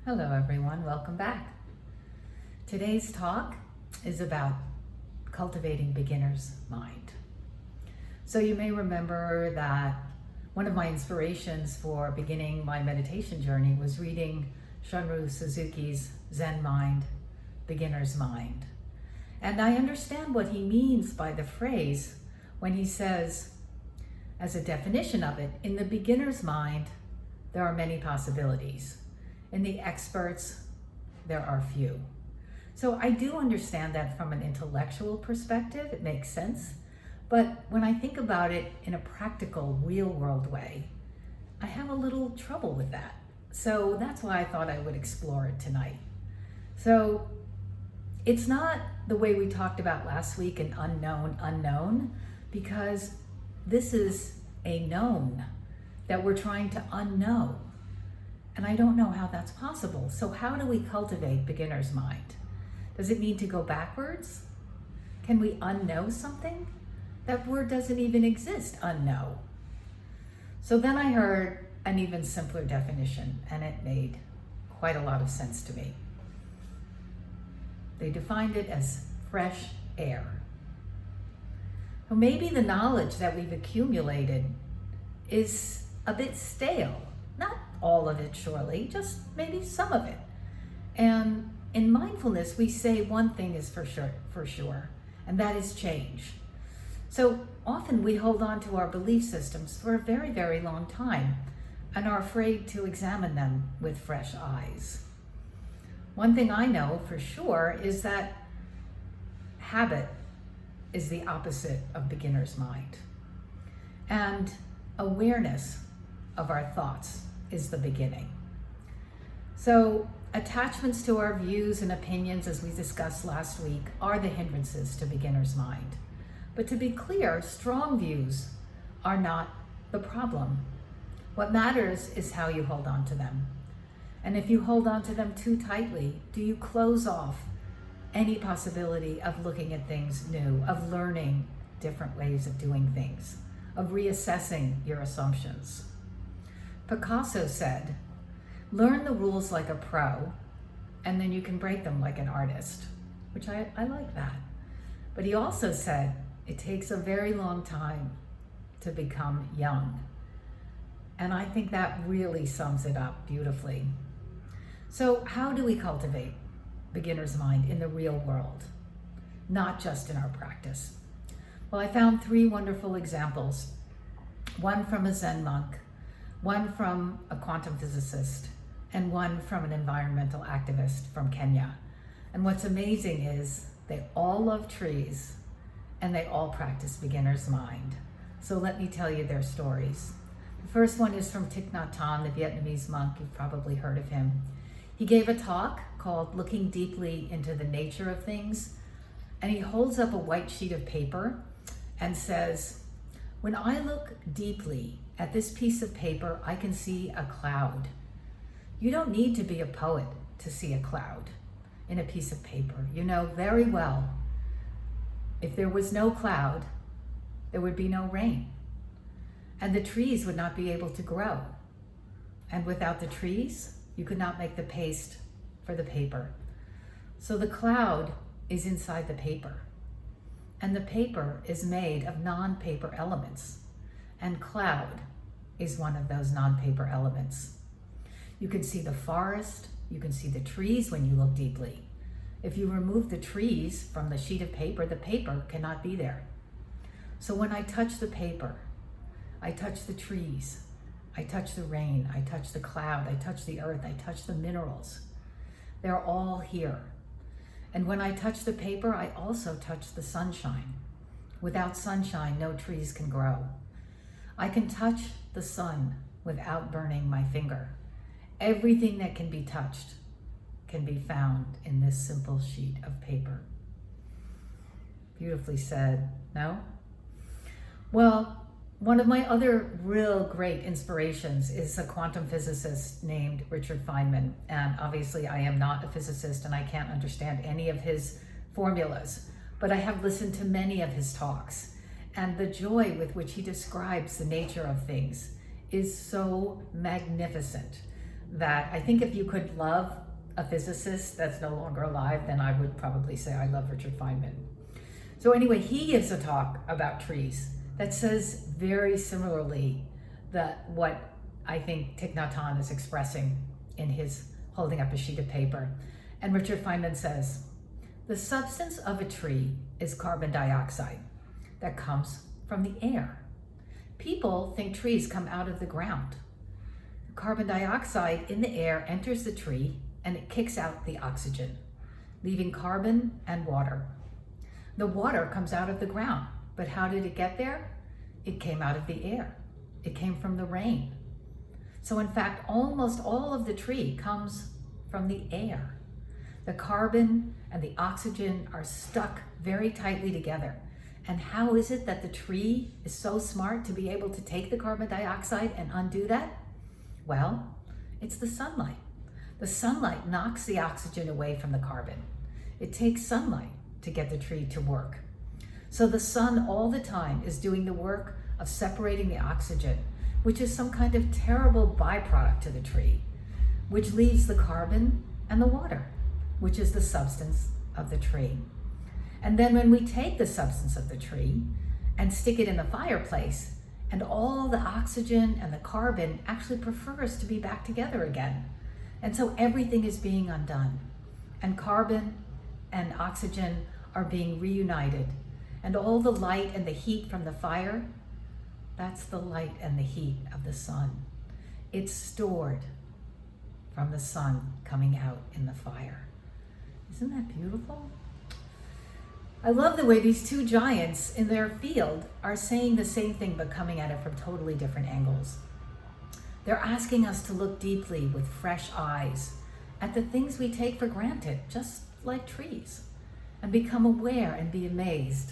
Hello everyone, welcome back. Today's talk is about cultivating beginner's mind. So you may remember that one of my inspirations for beginning my meditation journey was reading Shunryu Suzuki's Zen Mind, Beginner's Mind. And I understand what he means by the phrase when he says, as a definition of it, in the beginner's mind, there are many possibilities. In the experts, there are few. So I do understand that from an intellectual perspective, it makes sense. But when I think about it in a practical, real world way, I have a little trouble with that. So that's why I thought I would explore it tonight. So it's not the way we talked about last week, an unknown, because this is a known that we're trying to unknow. And I don't know how that's possible. So how do we cultivate beginner's mind? Does it mean to go backwards? Can we unknow something? That word doesn't even exist, unknow. So then I heard an even simpler definition, and it made quite a lot of sense to me. They defined it as fresh air. So maybe the knowledge that we've accumulated is a bit stale. Not all of it, surely, just maybe some of it. And in mindfulness, we say one thing is for sure, and that is change. So often we hold on to our belief systems for a very, very long time and are afraid to examine them with fresh eyes. One thing I know for sure is that habit is the opposite of beginner's mind. And awareness of our thoughts is the beginning. So attachments to our views and opinions, as we discussed last week, are the hindrances to beginner's mind. But to be clear, strong views are not the problem. What matters is how you hold on to them. And if you hold on to them too tightly, do you close off any possibility of looking at things new, of learning different ways of doing things, of reassessing your assumptions? Picasso said, learn the rules like a pro, and then you can break them like an artist, which I like that. But he also said, it takes a very long time to become young. And I think that really sums it up beautifully. So how do we cultivate beginner's mind in the real world, not just in our practice? Well, I found 3 wonderful examples, one from a Zen monk, one from a quantum physicist, and one from an environmental activist from Kenya. And what's amazing is they all love trees and they all practice beginner's mind. So let me tell you their stories. The first one is from Thich Nhat Hanh, the Vietnamese monk. You've probably heard of him. He gave a talk called Looking Deeply into the Nature of Things, and he holds up a white sheet of paper and says, when I look deeply at this piece of paper, I can see a cloud. You don't need to be a poet to see a cloud in a piece of paper. You know very well, if there was no cloud, there would be no rain. And the trees would not be able to grow. And without the trees, you could not make the paste for the paper. So the cloud is inside the paper. And the paper is made of non-paper elements. And cloud is one of those non-paper elements. You can see the forest, you can see the trees when you look deeply. If you remove the trees from the sheet of paper, the paper cannot be there. So when I touch the paper, I touch the trees, I touch the rain, I touch the cloud, I touch the earth, I touch the minerals. They're all here. And when I touch the paper, I also touch the sunshine. Without sunshine, no trees can grow. I can touch the sun without burning my finger. Everything that can be touched can be found in this simple sheet of paper. Beautifully said, no? Well, one of my other real great inspirations is a quantum physicist named Richard Feynman. And obviously I am not a physicist and I can't understand any of his formulas, but I have listened to many of his talks. And the joy with which he describes the nature of things is so magnificent. that I think if you could love a physicist that's no longer alive, then I would probably say I love Richard Feynman. So anyway, he gives a talk about trees that says very similarly that what I think Thich Nhat Hanh is expressing in his holding up a sheet of paper. And Richard Feynman says, the substance of a tree is carbon dioxide that comes from the air. People think trees come out of the ground. Carbon dioxide in the air enters the tree and it kicks out the oxygen, leaving carbon and water. The water comes out of the ground, but how did it get there? It came out of the air. It came from the rain. So in fact, almost all of the tree comes from the air. The carbon and the oxygen are stuck very tightly together. And how is it that the tree is so smart to be able to take the carbon dioxide and undo that? Well, it's the sunlight. The sunlight knocks the oxygen away from the carbon. It takes sunlight to get the tree to work. So the sun all the time is doing the work of separating the oxygen, which is some kind of terrible byproduct to the tree, which leaves the carbon and the water, which is the substance of the tree. And then when we take the substance of the tree and stick it in a fireplace, and all the oxygen and the carbon actually prefers to be back together again. And so everything is being undone. And carbon and oxygen are being reunited. And all the light and the heat from the fire, that's the light and the heat of the sun. It's stored from the sun coming out in the fire. Isn't that beautiful? I love the way these two giants in their field are saying the same thing but coming at it from totally different angles. They're asking us to look deeply with fresh eyes at the things we take for granted, just like trees, and become aware and be amazed,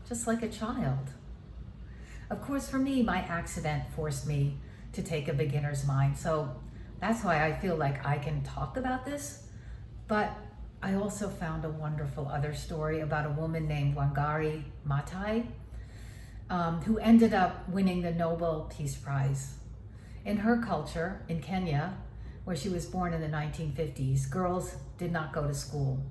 just like a child. Of course, for me, my accident forced me to take a beginner's mind, so that's why I feel like I can talk about this, but I also found a wonderful other story about a woman named Wangari Maathai, who ended up winning the Nobel Peace Prize. In her culture, in Kenya, where she was born in the 1950s, girls did not go to school.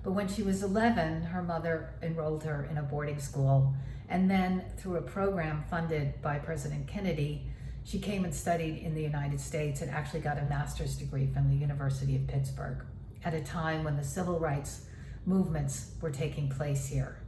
But when she was 11, her mother enrolled her in a boarding school. And then through a program funded by President Kennedy, she came and studied in the United States and actually got a master's degree from the University of Pittsburgh at a time when the civil rights movements were taking place here.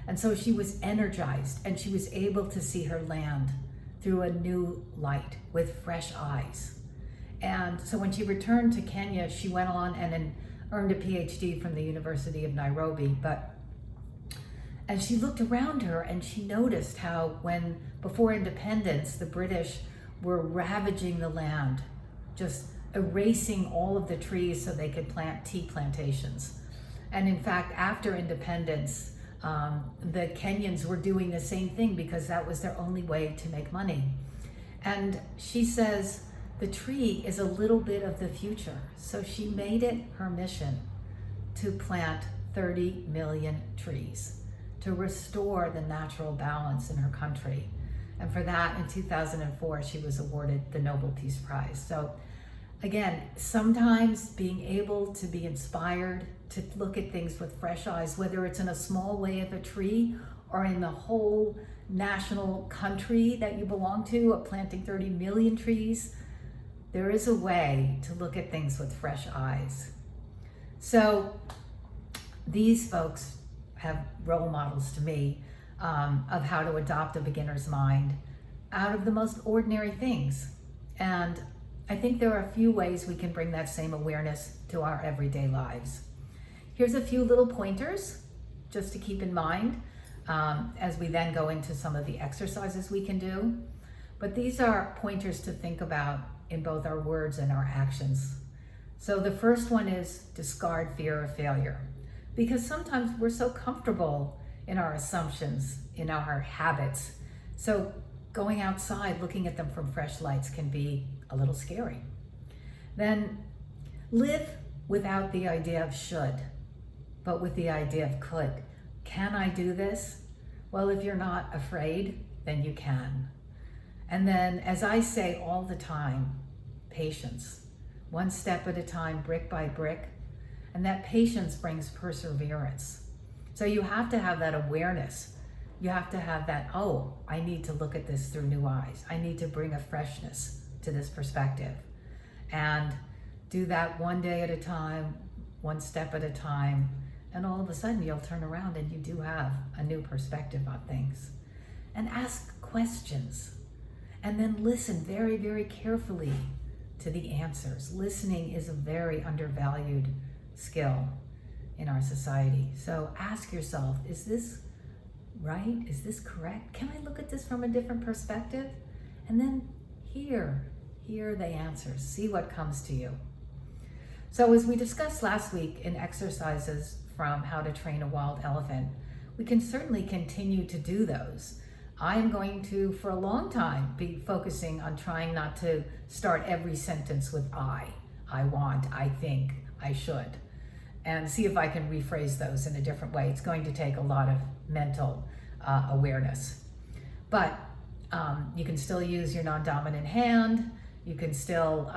And so she was energized and she was able to see her land through a new light with fresh eyes. And so when she returned to Kenya, she went on and earned a PhD from the University of Nairobi. And she looked around her and she noticed how before independence, the British were ravaging the land, just erasing all of the trees so they could plant tea plantations. And in fact, after independence, the Kenyans were doing the same thing because that was their only way to make money. And she says the tree is a little bit of the future. So she made it her mission to plant 30 million trees to restore the natural balance in her country. And for that, in 2004, she was awarded the Nobel Peace Prize. So again, sometimes being able to be inspired to look at things with fresh eyes, whether it's in a small way of a tree or in the whole national country that you belong to, of planting 30 million trees, there is a way to look at things with fresh eyes. So these folks have role models to me of how to adopt a beginner's mind out of the most ordinary things. And I think there are a few ways we can bring that same awareness to our everyday lives. Here's a few little pointers just to keep in mind as we then go into some of the exercises we can do. But these are pointers to think about in both our words and our actions. So the first one is discard fear of failure, because sometimes we're so comfortable in our assumptions, in our habits. So going outside, looking at them from fresh lights can be a little scary. Then live without the idea of should, but with the idea of could. Can I do this? Well, if you're not afraid, then you can. And then, as I say all the time, patience. one step at a time, brick by brick. And that patience brings perseverance. So you have to have that awareness. You have to have that, oh, I need to look at this through new eyes. I need to bring a freshness to this perspective. And do that one day at a time, one step at a time. And all of a sudden you'll turn around and you do have a new perspective on things. And ask questions. And then listen very, very carefully to the answers. Listening is a very undervalued skill in our society. So ask yourself, is this right? Is this correct? Can I look at this from a different perspective? And then hear the answers. See what comes to you. So as we discussed last week in exercises from How to Train a Wild Elephant, we can certainly continue to do those. I am going to, for a long time, be focusing on trying not to start every sentence with I want, I think, I should, and see if I can rephrase those in a different way. It's going to take a lot of mental awareness. But you can still use your non-dominant hand. You can still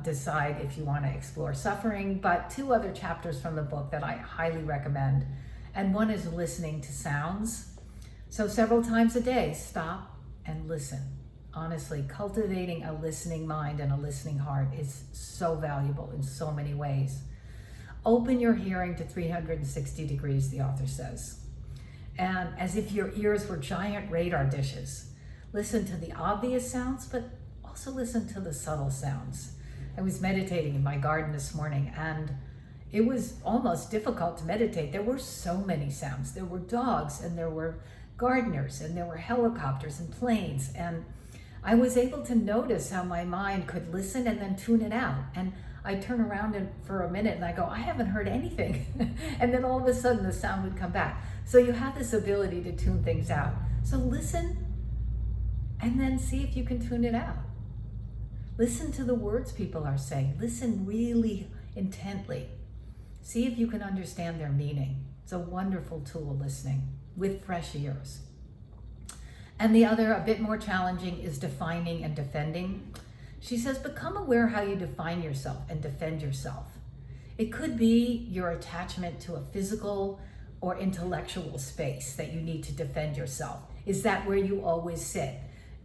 decide if you want to explore suffering. But two other chapters from the book that I highly recommend. And one is listening to sounds. So several times a day, stop and listen. Honestly, cultivating a listening mind and a listening heart is so valuable in so many ways. Open your hearing to 360 degrees, the author says. And as if your ears were giant radar dishes. Listen to the obvious sounds, but also listen to the subtle sounds. I was meditating in my garden this morning, and it was almost difficult to meditate. There were so many sounds. There were dogs, and there were gardeners, and there were helicopters and planes. And I was able to notice how my mind could listen and then tune it out. And I turn around for a minute and I go, I haven't heard anything. And then all of a sudden the sound would come back. So you have this ability to tune things out. So listen and then see if you can tune it out. Listen to the words people are saying. Listen really intently. See if you can understand their meaning. It's a wonderful tool, listening with fresh ears. And the other, a bit more challenging, is defining and defending. She says, become aware how you define yourself and defend yourself. It could be your attachment to a physical or intellectual space that you need to defend yourself. Is that where you always sit?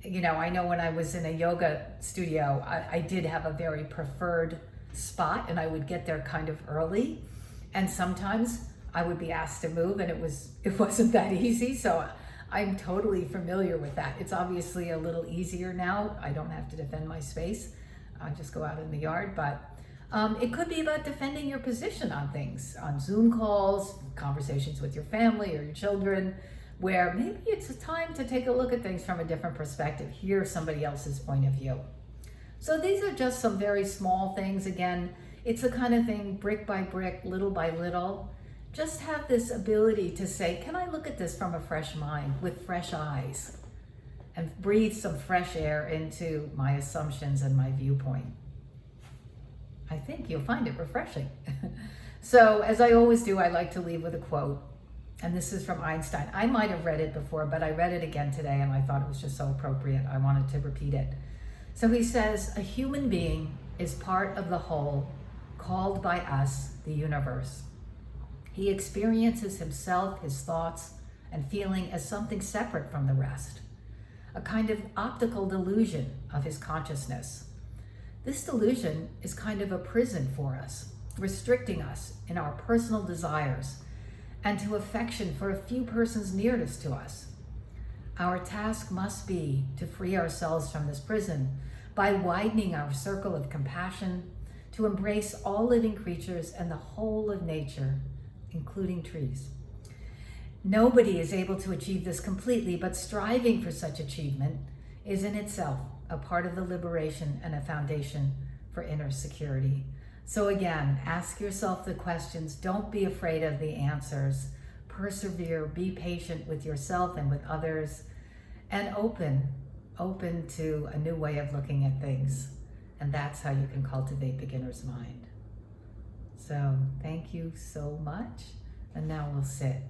You know, I know when I was in a yoga studio, I did have a very preferred spot, and I would get there kind of early. And sometimes I would be asked to move, and it wasn't that easy. So I'm totally familiar with that. It's obviously a little easier now. I don't have to defend my space. I just go out in the yard. But it could be about defending your position on things, on Zoom calls, conversations with your family or your children, where maybe it's a time to take a look at things from a different perspective, hear somebody else's point of view. So these are just some very small things. Again, it's the kind of thing, brick by brick, little by little. Just have this ability to say, can I look at this from a fresh mind, with fresh eyes, and breathe some fresh air into my assumptions and my viewpoint? I think you'll find it refreshing. So, as I always do, I like to leave with a quote. And this is from Einstein. I might have read it before, but I read it again today, and I thought it was just so appropriate. I wanted to repeat it. So he says, a human being is part of the whole, called by us the universe. He experiences himself, his thoughts, and feeling as something separate from the rest, a kind of optical delusion of his consciousness. This delusion is kind of a prison for us, restricting us in our personal desires and to affection for a few persons nearest to us. Our task must be to free ourselves from this prison by widening our circle of compassion to embrace all living creatures and the whole of nature, including trees. Nobody is able to achieve this completely, but striving for such achievement is in itself a part of the liberation and a foundation for inner security. So again, ask yourself the questions. Don't be afraid of the answers. Persevere, be patient with yourself and with others, and open to a new way of looking at things. And that's how you can cultivate beginner's mind. So thank you so much. And now we'll sit.